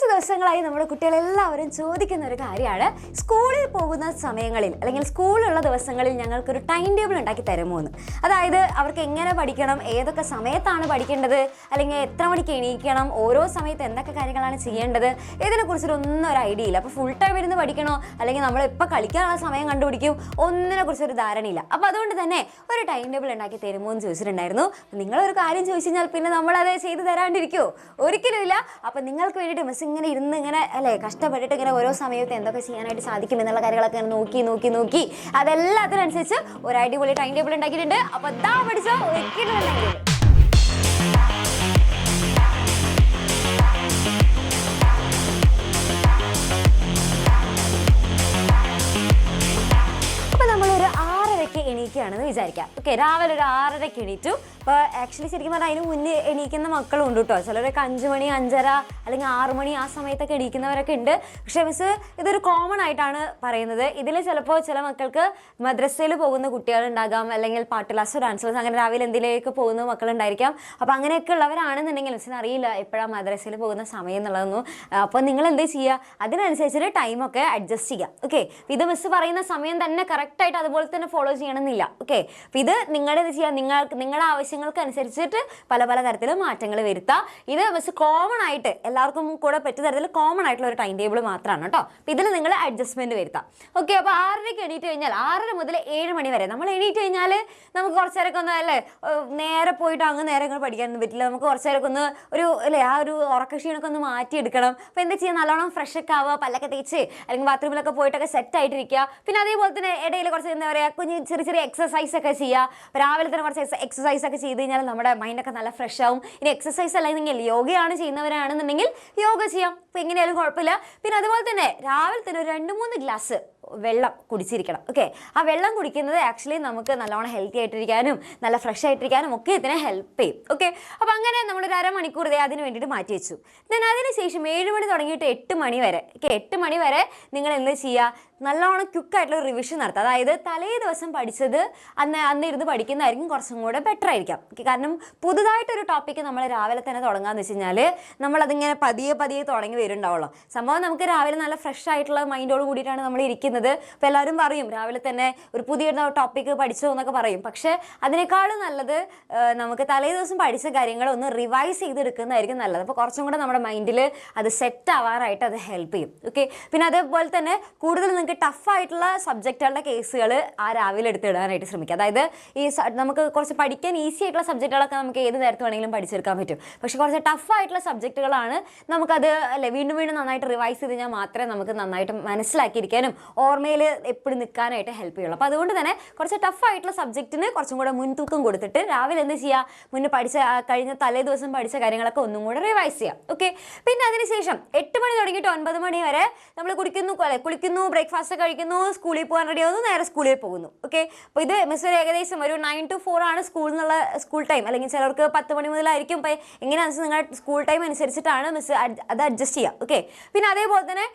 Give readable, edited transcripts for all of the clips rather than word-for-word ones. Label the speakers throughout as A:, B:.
A: കുറച്ച് ദിവസങ്ങളായി നമ്മുടെ കുട്ടികളെല്ലാവരും ചോദിക്കുന്ന ഒരു കാര്യമാണ്, സ്കൂളിൽ പോകുന്ന സമയങ്ങളിൽ അല്ലെങ്കിൽ സ്കൂളിലുള്ള ദിവസങ്ങളിൽ ഞങ്ങൾക്കൊരു ടൈം ടേബിൾ ഉണ്ടാക്കി തരുമോ എന്ന്. അതായത് അവർക്ക് എങ്ങനെ പഠിക്കണം, ഏതൊക്കെ സമയത്താണ് പഠിക്കേണ്ടത്, അല്ലെങ്കിൽ എത്ര മണിക്ക് എണീക്കണം, ഓരോ സമയത്ത് എന്തൊക്കെ കാര്യങ്ങളാണ് ചെയ്യേണ്ടത്, ഇതിനെക്കുറിച്ചൊന്നും ഒരു ഐഡിയ ഇല്ല. അപ്പോൾ ഫുൾ ടൈം ഇരുന്ന് പഠിക്കണോ അല്ലെങ്കിൽ നമ്മൾ ഇപ്പോൾ കളിക്കാനുള്ള സമയം കണ്ടുപിടിക്കും, ഒന്നിനെ കുറിച്ചൊരു ധാരണയില്ല. അപ്പോൾ അതുകൊണ്ട് തന്നെ ഒരു ടൈം ടേബിൾ ഉണ്ടാക്കി തരുമോ എന്ന് ചോദിച്ചിട്ടുണ്ടായിരുന്നു. നിങ്ങളൊരു കാര്യം ചോദിച്ചു കഴിഞ്ഞാൽ പിന്നെ നമ്മളത് ചെയ്ത് തരാണ്ടിരിക്കുമോ? ഒരിക്കലുമില്ല. അപ്പം നിങ്ങൾക്ക് വേണ്ടിയിട്ട് മിസ് ഇങ്ങനെ ഇരുന്ന് ഇങ്ങനെ അല്ലേ കഷ്ടപ്പെട്ടിട്ട് ഇങ്ങനെ ഓരോ സമയത്ത് എന്തൊക്കെ ചെയ്യാനായിട്ട് സാധിക്കും എന്നുള്ള കാര്യങ്ങളൊക്കെ നോക്കി അതെല്ലാത്തിനനുസരിച്ച് ഒരു അടിപൊളി ടൈം ടേബിൾ ഉണ്ടാക്കിയിട്ടുണ്ട്. അപ്പോൾ ദാ പഠിച്ചോ, ഒരിക്കലും ഉണ്ടെങ്കിൽ എണീക്കുകയാണെന്ന് വിചാരിക്കാം. ഓക്കെ, രാവിലെ ഒരു 6:30 എണീറ്റു. അപ്പോൾ ആക്ച്വലി ശരിക്കും പറഞ്ഞാൽ അതിന് മുന്നേ എണീക്കുന്ന മക്കളും ഉണ്ട് കേട്ടോ. ചിലരൊക്കെ 5 മണി, 5:30 അല്ലെങ്കിൽ 6 മണി ആ സമയത്തൊക്കെ എണീക്കുന്നവരൊക്കെ ഉണ്ട്. പക്ഷേ മിസ് ഇതൊരു കോമൺ ആയിട്ടാണ് പറയുന്നത്. ഇതിൽ ചിലപ്പോൾ ചില മക്കൾക്ക് മദ്രസയിൽ പോകുന്ന കുട്ടികളുണ്ടാകാം, അല്ലെങ്കിൽ പാട്ട് ക്ലാസ്, ഡാൻസ് ക്ലാസ്, അങ്ങനെ രാവിലെ എന്തിലേക്ക് പോകുന്ന മക്കളുണ്ടായിരിക്കാം. അപ്പോൾ അങ്ങനെയൊക്കെ ഉള്ളവരാണെന്നുണ്ടെങ്കിൽ മിസ്സിന് അറിയില്ല എപ്പോഴാണ് മദ്രസയിൽ പോകുന്ന സമയം എന്നുള്ളതൊന്നും. അപ്പോൾ നിങ്ങൾ എന്ത് ചെയ്യുക, അതിനനുസരിച്ചിട്ട് ടൈമൊക്കെ അഡ്ജസ്റ്റ് ചെയ്യുക. ഓക്കെ, ഇത് മിസ് പറയുന്ന സമയം തന്നെ കറക്റ്റായിട്ട് അതുപോലെ തന്നെ ഫോളോ ചെയ്യണമെന്നില്ല. ഓക്കെ, അപ്പോൾ ഇത് നിങ്ങളുടെ ഇത് ചെയ്യുക, നിങ്ങളുടെ ആവശ്യങ്ങൾക്ക് അനുസരിച്ചിട്ട് പല തരത്തിലും മാറ്റങ്ങൾ വരുത്താം. ഇത് മിസ് കോമൺ ആയിട്ട് എല്ലാവർക്കും കൂടെ പറ്റിയ തരത്തിൽ കോമൺ ആയിട്ടുള്ള ഒരു ടൈം ടേബിൾ മാത്രമാണ് കേട്ടോ. അപ്പോൾ ഇതിൽ നിങ്ങൾ അഡ്ജസ്റ്റ്മെൻറ്റ് വരുത്താം. ഓക്കെ, അപ്പോൾ 6:30 എണീറ്റ് കഴിഞ്ഞാൽ 6:30 മുതൽ 7 മണി വരെ നമ്മൾ എണീറ്റ് കഴിഞ്ഞാൽ നമുക്ക് കുറച്ച് നേരമൊക്കെ ഒന്ന് അല്ലേ നേരെ പോയിട്ട് അങ്ങ് നേരെ ഇങ്ങനെ പഠിക്കാനൊന്നും പറ്റില്ല. നമുക്ക് കുറച്ച് നേരമൊക്കെ ഒന്ന് ഒരു അല്ലേ ആ ഒരു ഉറക്കക്ഷീണൊക്കെ ഒന്ന് മാറ്റിയെടുക്കണം. അപ്പോൾ എന്താ ചെയ്യുക, നല്ലോണം ഫ്രഷ് ഒക്കെ ആവുക, പല്ലൊക്കെ തേച്ച് അല്ലെങ്കിൽ ബാത്റൂമിലൊക്കെ പോയിട്ടൊക്കെ സെറ്റ് ആയിട്ടിരിക്കുക. പിന്നെ അതേപോലെ തന്നെ ഇടയിൽ കുറച്ച് എന്താ പറയുക കുഞ്ഞ് ചെറിയ എക്സസൈസ് ഒക്കെ ചെയ്യുക. അപ്പോൾ രാവിലെ തന്നെ കുറച്ച് എക്സസൈസ് ഒക്കെ ചെയ്ത് കഴിഞ്ഞാൽ നമ്മുടെ മൈൻഡൊക്കെ നല്ല ഫ്രഷ് ആവും. ഇനി എക്സസൈസ് അല്ലെങ്കിൽ യോഗയാണ് ചെയ്യുന്നവരാണെന്നുണ്ടെങ്കിൽ യോഗ ചെയ്യാം. അപ്പോൾ എങ്ങനെയായാലും കുഴപ്പമില്ല. പിന്നെ അതുപോലെ തന്നെ രാവിലെ തന്നെ ഒരു 2-3 ഗ്ലാസ് വെള്ളം കുടിച്ചിരിക്കണം. ഓക്കെ, ആ വെള്ളം കുടിക്കുന്നത് ആക്ച്വലി നമുക്ക് നല്ലോണം ഹെൽത്തി ആയിട്ടിരിക്കാനും നല്ല ഫ്രഷ് ആയിട്ടിരിക്കാനും ഒക്കെ ഇതിനെ ഹെൽപ്പ് ചെയ്യും. ഓക്കെ, അപ്പോൾ അങ്ങനെ നമ്മളൊരു 1/2 മണിക്കൂർ അതിന് വേണ്ടിയിട്ട് മാറ്റി വെച്ചു. ദെൻ അതിനുശേഷം 7 മണി തുടങ്ങിയിട്ട് 8 മണി വരെ 8 മണി വരെ നിങ്ങൾ എന്ത് ചെയ്യുക, നല്ലോണം ക്വിക്കായിട്ടുള്ള റിവിഷൻ നടത്തുക. അതായത് തലേ ദിവസം പഠിച്ചത് അന്ന് ഇരുന്ന് പഠിക്കുന്നതായിരിക്കും കുറച്ചും കൂടെ ബെറ്റർ ആയിരിക്കാം. കാരണം പുതുതായിട്ടൊരു ടോപ്പിക്ക് നമ്മൾ രാവിലെ തന്നെ തുടങ്ങാമെന്ന് വെച്ച് കഴിഞ്ഞാൽ നമ്മളതിങ്ങനെ പതിയെ തുടങ്ങി വരുന്നുണ്ടാവുള്ളൂ. സംഭവം നമുക്ക് രാവിലെ നല്ല ഫ്രഷ് ആയിട്ടുള്ള മൈൻഡോട് കൂടിയിട്ടാണ് നമ്മൾ ഇരിക്കുന്നത്. അപ്പോൾ എല്ലാവരും പറയും രാവിലെ തന്നെ ഒരു പുതിയ ടോപ്പിക്ക് പഠിച്ചോ എന്നൊക്കെ പറയും. പക്ഷേ അതിനേക്കാളും നല്ലത് നമുക്ക് തലേ ദിവസം പഠിച്ച കാര്യങ്ങൾ ഒന്ന് റിവൈസ് ചെയ്തെടുക്കുന്നതായിരിക്കും നല്ലത്. അപ്പോൾ കുറച്ചും കൂടെ നമ്മുടെ മൈൻഡിൽ അത് സെറ്റ് ആവാറായിട്ട് അത് ഹെൽപ്പ് ചെയ്യും. ഓക്കെ, പിന്നെ അതേപോലെ തന്നെ കൂടുതൽ നിങ്ങൾക്ക് ടഫായിട്ടുള്ള സബ്ജക്റ്റുകളുടെ കേസുകൾ ആ രാവിലെ എടുത്തിടാനായിട്ട് ശ്രമിക്കുക. അതായത് നമുക്ക് കുറച്ച് പഠിക്കാൻ ഈസി ആയിട്ടുള്ള സബ്ജക്റ്റുകളൊക്കെ നമുക്ക് ഏത് നേരത്തെ വേണമെങ്കിലും പഠിച്ചെടുക്കാൻ പറ്റും. പക്ഷേ കുറച്ച് ടഫായിട്ടുള്ള സബ്ജക്റ്റുകളാണ് നമുക്കത് അല്ലേ വീണ്ടും നന്നായിട്ട് റിവൈസ് ചെയ്ത് കഴിഞ്ഞാൽ മാത്രമേ നമുക്ക് നന്നായിട്ട് മനസ്സിലാക്കിയിരിക്കാനും ഓർമ്മയിൽ എപ്പോഴും നിൽക്കാനായിട്ട് ഹെൽപ്പ് ചെയ്യുള്ളൂ. അപ്പോൾ അതുകൊണ്ട് തന്നെ കുറച്ച് ടഫായിട്ടുള്ള സബ്ജക്റ്റിന് കുറച്ചും കൂടെ മുൻതൂക്കം കൊടുത്തിട്ട് രാവിലെ എന്ത് ചെയ്യുക, മുന്നേ കഴിഞ്ഞ തലേ ദിവസം പഠിച്ച കാര്യങ്ങളൊക്കെ ഒന്നും കൂടെ റിവൈസ് ചെയ്യാം. ഓക്കെ, പിന്നെ അതിനുശേഷം 8 മണി തുടങ്ങിയിട്ട് 9 മണി വരെ നമ്മൾ കുളിക്കുന്നു, ബ്രേക്ക്ഫാസ്റ്റ് കഴിക്കുന്നു, സ്കൂളിൽ പോകാൻ റെഡി ആവുന്നു, നേരെ സ്കൂളിൽ പോകുന്നു. ഓക്കെ, അപ്പോൾ ഇത് മിസ് ഏകദേശം ഒരു 9 to 4 ആണ് സ്കൂൾ ടൈം. അല്ലെങ്കിൽ ചിലർക്ക് 10 മണി മുതലായിരിക്കും. അപ്പോൾ എങ്ങനെയാണെന്ന് നിങ്ങളുടെ സ്കൂൾ ടൈം അനുസരിച്ചിട്ടാണ് മിസ് അത് അഡ്ജസ്റ്റ് ചെയ്യുക. ഓക്കെ, പിന്നെ അതേപോലെ തന്നെ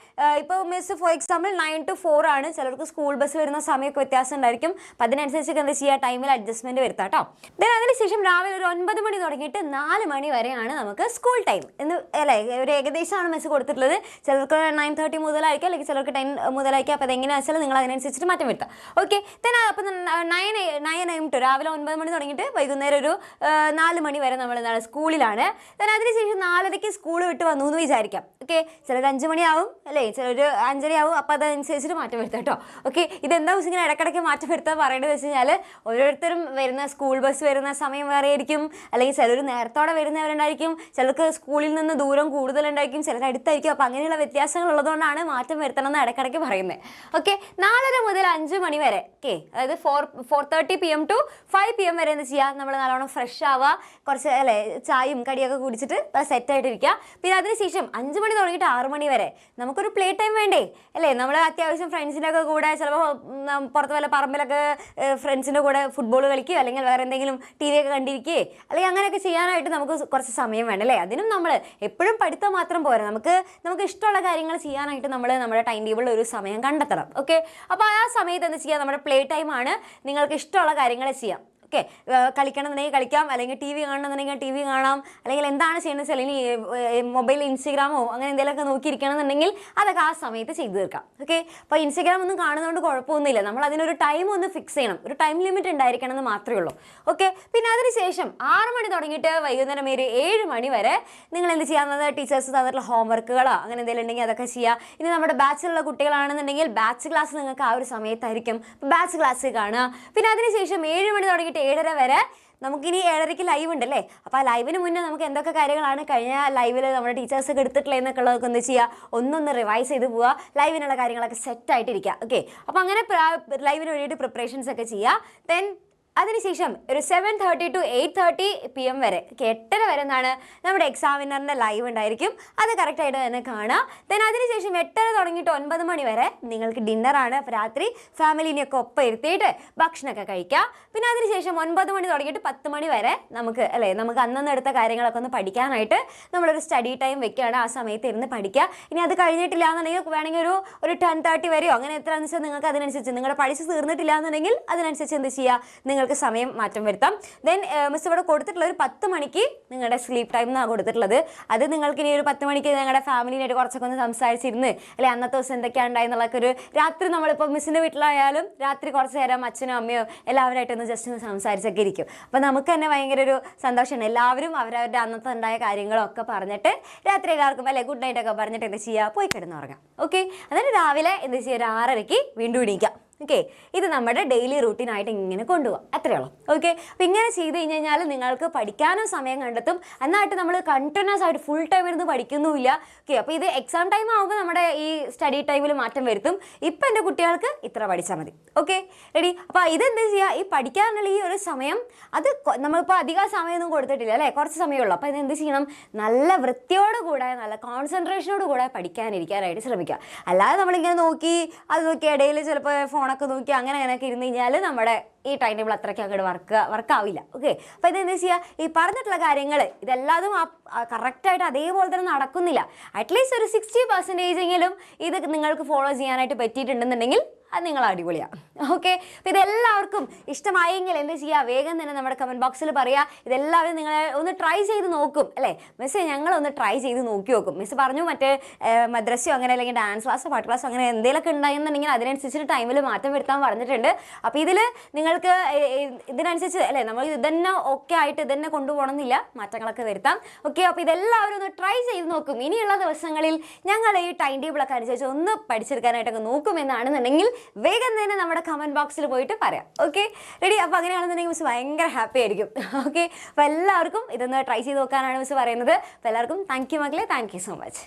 A: ഇപ്പോൾ മിസ് ഫോർ എക്സാമ്പിൾ 9 to 4 ആണ്. ചിലർക്ക് സ്കൂൾ ബസ് വരുന്ന സമയമൊക്കെ വ്യത്യാസം ഉണ്ടായിരിക്കും. അപ്പോൾ അതിനനുസരിച്ച് എന്താ ചെയ്യുക, ടൈമിൽ അഡ്ജസ്റ്റ്മെൻറ്റ് വരുത്താം കേട്ടോ. ദെൻ അതിനുശേഷം രാവിലെ ഒരു 9 മണി തുടങ്ങിയിട്ട് 4 മണി വരെയാണ് നമുക്ക് സ്കൂൾ ടൈം എന്ന് അല്ലേ ഒരു ഏകദേശമാണ് മിസ് കൊടുത്തിട്ടുള്ളത്. ചിലർക്ക് 9:30 മുതലായിരിക്കും, അല്ലെങ്കിൽ ചിലർക്ക് 10 മുതലായിരിക്കും. അപ്പോൾ അതെങ്ങനെയാണെന്ന് വെച്ചാൽ നിങ്ങൾ അതിനനുസരിച്ചിട്ട് മാറ്റം വരുത്താം. ഓക്കെ, ദെൻ അപ്പം 9 AM ടു രാവിലെ 9 മണി തുടങ്ങിയിട്ട് വൈകുന്നേരം ഒരു 4 മണി വരെ നമ്മൾ എന്താണ് സ്കൂളിലാണ്. ദെൻ അതിനുശേഷം 4:30 സ്കൂൾ വിട്ട് വന്നു എന്ന് വിചാരിക്കാം. ഓക്കെ, ചിലർ 5 മണിയാവും അല്ലേ, ചിലർ 5:30 ആവും. അപ്പോൾ അതനുസരിച്ചിട്ട് മാറ്റം വരുത്താം കേട്ടോ. ഓക്കെ, ഇതെന്താ മിസ് ഇങ്ങനെ ഇടയ്ക്കിടയ്ക്ക് മാറ്റം വരുത്താൻ പറയേണ്ടത് വെച്ച് കഴിഞ്ഞാൽ ഓരോരുത്തരും വരുന്ന സ്കൂൾ ബസ് വരുന്ന സമയം വേറെ ആയിരിക്കും. അല്ലെങ്കിൽ ചിലർ നേരത്തോടെ വരുന്നവരുണ്ടായിരിക്കും, ചിലർക്ക് സ്കൂളിൽ നിന്ന് ദൂരം കൂടുതലുണ്ടായിരിക്കും, ചിലർ അടുത്തായിരിക്കും. അപ്പോൾ അങ്ങനെയുള്ള വ്യത്യാസങ്ങൾ ഉള്ളതുകൊണ്ടാണ് മാറ്റം വരുത്തണമെന്ന് ഇടയ്ക്കിടയ്ക്ക് പറയുന്നത്. ഓക്കെ, 4:30 മുതൽ 5 മണി വരെ. ഓക്കെ, അതായത് 4:30 PM to 5 PM വരെ എന്ത് ചെയ്യുക, നമ്മൾ നല്ലോണം ഫ്രഷ് ആവുക, കുറച്ച് അല്ലേ ചായയും കടിയൊക്കെ കുടിച്ചിട്ട് സെറ്റായിട്ടിരിക്കുക. പിന്നെ അതിനുശേഷം 5 മണി തുടങ്ങിയിട്ട് 6 മണി വരെ നമുക്കൊരു പ്ലേ ടൈം വേണ്ടേ അല്ലേ. നമ്മൾ അത്യാവശ്യം ഫ്രണ്ട്സിൻ്റെ ഒക്കെ കൂടെ ചിലപ്പോൾ പുറത്ത് വല്ല പറമ്പിലൊക്കെ ഫ്രണ്ട്സിൻ്റെ കൂടെ ഫുട്ബോൾ കളിക്കുകയോ അല്ലെങ്കിൽ വേറെ എന്തെങ്കിലും TV ഒക്കെ കണ്ടിരിക്കുകയോ അല്ലെങ്കിൽ അങ്ങനെയൊക്കെ ചെയ്യാനായിട്ട് നമുക്ക് കുറച്ച് സമയം വേണം അല്ലേ. അതിനും നമ്മൾ എപ്പോഴും പഠിത്തം മാത്രം പോരാ, നമുക്ക് ഇഷ്ടമുള്ള കാര്യങ്ങൾ ചെയ്യാനായിട്ട് നമ്മൾ നമ്മുടെ ടൈം ടേബിളിൽ ഒരു സമയം കണ്ടെത്തണം. ഓക്കെ, അപ്പോൾ ആ സമയത്ത് എന്താ ചെയ്യുക, നമ്മുടെ പ്ലേ ടൈമാണ്, നിങ്ങൾക്ക് ഇഷ്ടമുള്ള കാര്യങ്ങൾ ചെയ്യാം. ഓക്കെ, കളിക്കണം എന്നുണ്ടെങ്കിൽ കളിക്കാം, അല്ലെങ്കിൽ ടി വി കാണണമെന്നുണ്ടെങ്കിൽ ടി വി കാണാം, അല്ലെങ്കിൽ എന്താണ് ചെയ്യേണ്ടത് വെച്ചാൽ ഇനി മൊബൈൽ ഇൻസ്റ്റഗ്രാമോ അങ്ങനെ എന്തെങ്കിലുമൊക്കെ നോക്കിയിരിക്കണമെന്നുണ്ടെങ്കിൽ അതൊക്കെ ആ സമയത്ത് ചെയ്തു തീർക്കാം. ഓക്കെ, അപ്പോൾ ഇൻസ്റ്റഗ്രാം ഒന്നും കാണുന്നതുകൊണ്ട് കുഴപ്പമൊന്നുമില്ല, നമ്മൾ അതിനൊരു ടൈം ഒന്ന് ഫിക്സ് ചെയ്യണം, ഒരു ടൈം ലിമിറ്റ് ഉണ്ടായിരിക്കണം എന്ന് മാത്രമേ ഉള്ളൂ. ഓക്കെ, പിന്നെ അതിനുശേഷം 6 മണി തുടങ്ങിയിട്ട് വൈകുന്നേരം ഒരു 7 മണി വരെ നിങ്ങൾ എന്ത് ചെയ്യാവുന്നത്, ടീച്ചേഴ്സ് തന്നിട്ടുള്ള ഹോംവർക്കുകളോ അങ്ങനെ എന്തെങ്കിലും ഉണ്ടെങ്കിൽ അതൊക്കെ ചെയ്യുക. ഇനി നമ്മുടെ ബാച്ചിലുള്ള കുട്ടികളാണെന്നുണ്ടെങ്കിൽ ബാച്ച് ക്ലാസ് നിങ്ങൾക്ക് ആ ഒരു സമയത്തായിരിക്കും, ബാച്ച് ക്ലാസ് കാണുക. പിന്നെ അതിനുശേഷം 7 മണി തുടങ്ങിയിട്ട് 7:30 വരെ നമുക്കിനി 7:30-ക്ക് ലൈവ് ഉണ്ടല്ലേ. അപ്പോൾ ആ ലൈവിന് മുന്നേ നമുക്ക് എന്തൊക്കെ കാര്യങ്ങളാണ് കഴിഞ്ഞ ലൈവിൽ നമ്മുടെ ടീച്ചേഴ്സൊക്കെ എടുത്തിട്ടുള്ളത് എന്നൊക്കെ ഉള്ളതൊക്കെ എന്ത് ചെയ്യുക, ഒന്നൊന്ന് റിവൈസ് ചെയ്ത് പോവുക, ലൈവിനുള്ള കാര്യങ്ങളൊക്കെ സെറ്റായിട്ടിരിക്കുക. ഓക്കെ, അപ്പോൾ അങ്ങനെ ലൈവിന് വേണ്ടിയിട്ട് പ്രിപ്പറേഷൻസ് ഒക്കെ ചെയ്യുക. ദെൻ അതിനുശേഷം ഒരു 7:30 to 8:30 PM വരെ, 8:30 വരെ എന്താണ് നമ്മുടെ എക്സാമിനറിൻ്റെ ലൈവ് ഉണ്ടായിരിക്കും, അത് കറക്റ്റായിട്ട് തന്നെ കാണുക. ദെൻ അതിനുശേഷം 8:30 തുടങ്ങിയിട്ട് 9 മണി വരെ നിങ്ങൾക്ക് ഡിന്നറാണ്. അപ്പോൾ രാത്രി ഫാമിലിനെയൊക്കെ ഒപ്പം ഇരുത്തിയിട്ട് ഭക്ഷണമൊക്കെ കഴിക്കുക. പിന്നെ അതിനുശേഷം 9 മണി തുടങ്ങിയിട്ട് 10 മണി വരെ നമുക്ക് നമുക്ക് അന്നന്ന് എടുത്ത കാര്യങ്ങളൊക്കെ ഒന്ന് പഠിക്കാനായിട്ട് നമ്മളൊരു സ്റ്റഡി ടൈം വെക്കുകയാണ്, ആ സമയത്ത് ഇരുന്ന് പഠിക്കുക. ഇനി അത് കഴിഞ്ഞിട്ടില്ല എന്നുണ്ടെങ്കിൽ വേണമെങ്കിൽ ഒരു 10:30 വരെയോ അങ്ങനെ എത്രയാണെന്ന് വെച്ചാൽ നിങ്ങൾക്ക് അതിനനുസരിച്ച്, നിങ്ങളുടെ പഠിച്ച് തീർന്നിട്ടില്ല എന്നുണ്ടെങ്കിൽ അതിനനുസരിച്ച് എന്ത് ചെയ്യുക, നിങ്ങൾക്ക് സമയം മാറ്റം വരുത്താം. ദെൻ മിസ് ഇവിടെ കൊടുത്തിട്ടുള്ള ഒരു 10 മണിക്ക് നിങ്ങളുടെ സ്ലീപ്പ് ടൈം എന്നാണ് കൊടുത്തിട്ടുള്ളത്. അത് നിങ്ങൾക്ക് ഇനി ഒരു 10 മണിക്ക് നിങ്ങളുടെ ഫാമിലിനായിട്ട് കുറച്ചൊക്കെ ഒന്ന് സംസാരിച്ചിരുന്ന്, അല്ലെ അന്നത്തെ ദിവസം എന്തൊക്കെയാണ് ഉണ്ടായെന്നുള്ളതൊക്കെ ഒരു രാത്രി, നമ്മളിപ്പോൾ മിസ്സിൻ്റെ വീട്ടിലായാലും രാത്രി കുറച്ച് നേരം അച്ഛനോ അമ്മയോ എല്ലാവരായിട്ടൊന്ന് ജസ്റ്റ് ഒന്ന് സംസാരിച്ചൊക്കെ ഇരിക്കും. അപ്പോൾ നമുക്ക് തന്നെ ഭയങ്കര ഒരു സന്തോഷമാണ്. എല്ലാവരും അവരവരുടെ അന്നത്തെ ഉണ്ടായ കാര്യങ്ങളൊക്കെ പറഞ്ഞിട്ട് രാത്രി എല്ലാവർക്കും അല്ലെ ഗുഡ് നൈറ്റ് ഒക്കെ പറഞ്ഞിട്ട് എന്ത് ചെയ്യുക, പോയി കിടന്നുറങ്ങാം. ഓക്കെ, എന്നിട്ട് രാവിലെ എന്ത് ചെയ്യുക, ഒരു 6:30-ക്ക് വീണ്ടും എണീക്കാം. ഓക്കെ, ഇത് നമ്മുടെ ഡെയിലി റൂട്ടീനായിട്ട് ഇങ്ങനെ കൊണ്ടുപോകാം, അത്രയേ ഉള്ളൂ. ഓക്കെ, അപ്പോൾ ഇങ്ങനെ ചെയ്ത് കഴിഞ്ഞാൽ നിങ്ങൾക്ക് പഠിക്കാനും സമയം കണ്ടെത്തും, എന്നായിട്ട് നമ്മൾ കണ്ടിന്യൂസ് ആയിട്ട് ഫുൾ ടൈം ഇരുന്ന് പഠിക്കുന്നുമില്ല. ഓക്കെ, അപ്പോൾ ഇത് എക്സാം ടൈം ആകുമ്പോൾ നമ്മുടെ ഈ സ്റ്റഡി ടൈമിൽ മാറ്റം വരുത്തും. ഇപ്പം എൻ്റെ കുട്ടികൾക്ക് ഇത്ര പഠിച്ചാൽ മതി. Okay, ready. അപ്പോൾ ഇതെന്ത് ചെയ്യുക, ഈ പഠിക്കാനുള്ള ഈ ഒരു സമയം അത് നമ്മളിപ്പോൾ അധികം സമയമൊന്നും കൊടുത്തിട്ടില്ല അല്ലേ, കുറച്ച് സമയമുള്ളൂ. അപ്പോൾ ഇതെന്ത് ചെയ്യണം, നല്ല വൃത്തിയോടുകൂടെ നല്ല കോൺസെൻട്രേഷനോട് കൂടെ പഠിക്കാനിരിക്കാനായിട്ട് ശ്രമിക്കുക. അല്ലാതെ നമ്മളിങ്ങനെ നോക്കി അത് നോക്കി ഇടയിൽ ചിലപ്പോൾ ഫോണൊക്കെ നോക്കി അങ്ങനെയൊക്കെ ഇരുന്ന് കഴിഞ്ഞാൽ നമ്മുടെ ഈ ടൈം ടേബിൾ അത്രയ്ക്ക് അങ്ങോട്ട് വർക്കാവില്ല. ഓക്കെ, അപ്പോൾ ഇതെന്താ ചെയ്യുക, ഈ പറഞ്ഞിട്ടുള്ള കാര്യങ്ങൾ ഇതെല്ലാതും കറക്റ്റായിട്ട് അതേപോലെ തന്നെ നടക്കുന്നില്ല. അറ്റ്ലീസ്റ്റ് ഒരു 60% എങ്കിലും ഇത് നിങ്ങൾക്ക് ഫോളോ ചെയ്യാനായിട്ട് പറ്റിയിട്ടുണ്ടെന്നുണ്ടെങ്കിൽ അത് നിങ്ങൾ അടിപൊളിയാണ്. ഓക്കെ, അപ്പോൾ ഇതെല്ലാവർക്കും ഇഷ്ടമായെങ്കിൽ എന്ത് ചെയ്യുക, വേഗം തന്നെ നമ്മുടെ കമൻറ്റ് ബോക്സിൽ പറയുക. ഇതെല്ലാവരും നിങ്ങൾ ഒന്ന് ട്രൈ ചെയ്ത് നോക്കും അല്ലേ. മിസ്സേ ഞങ്ങളൊന്ന് ട്രൈ ചെയ്ത് നോക്കി നോക്കും. മിസ്സ് പറഞ്ഞു മറ്റേ മദ്രസയോ അങ്ങനെ അല്ലെങ്കിൽ ഡാൻസ് ക്ലാസ്സോ പാട്ട് ക്ലാസ്സോ അങ്ങനെ എന്തെങ്കിലുമൊക്കെ ഉണ്ടായെന്നുണ്ടെങ്കിൽ അതിനനുസരിച്ചിട്ട് ടൈമിൽ മാറ്റം വരുത്താൻ പറഞ്ഞിട്ടുണ്ട്. അപ്പോൾ ഇതിൽ നിങ്ങൾക്ക് ഇതിനനുസരിച്ച് അല്ലേ, നമ്മൾ ഇതന്നെ ഓക്കെ ആയിട്ട് ഇതന്നെ കൊണ്ടുപോകണമെന്നില്ല, മാറ്റങ്ങളൊക്കെ വരുത്താം. ഓക്കെ, അപ്പോൾ ഇതെല്ലാവരും ഒന്ന് ട്രൈ ചെയ്ത് നോക്കും. ഇനിയുള്ള ദിവസങ്ങളിൽ ഞങ്ങൾ ഈ ടൈം ടേബിളൊക്കെ അനുസരിച്ച് ഒന്ന് പഠിച്ചെടുക്കാനായിട്ടൊക്കെ നോക്കുമെന്നാണെന്നുണ്ടെങ്കിൽ വേഗം തന്നെ നമ്മുടെ കമൻറ്റ് ബോക്സിൽ പോയിട്ട് പറയാം. Okay, ready. അപ്പോൾ അങ്ങനെയാണെന്നുണ്ടെങ്കിൽ മിസ് ഭയങ്കര ഹാപ്പി ആയിരിക്കും. ഓക്കെ, അപ്പോൾ എല്ലാവർക്കും ഇതൊന്ന് ട്രൈ ചെയ്ത് നോക്കാനാണ് മിസ് പറയുന്നത്. അപ്പോൾ എല്ലാവർക്കും താങ്ക് യു മക്കളെ, താങ്ക് യു സോ മച്ച്.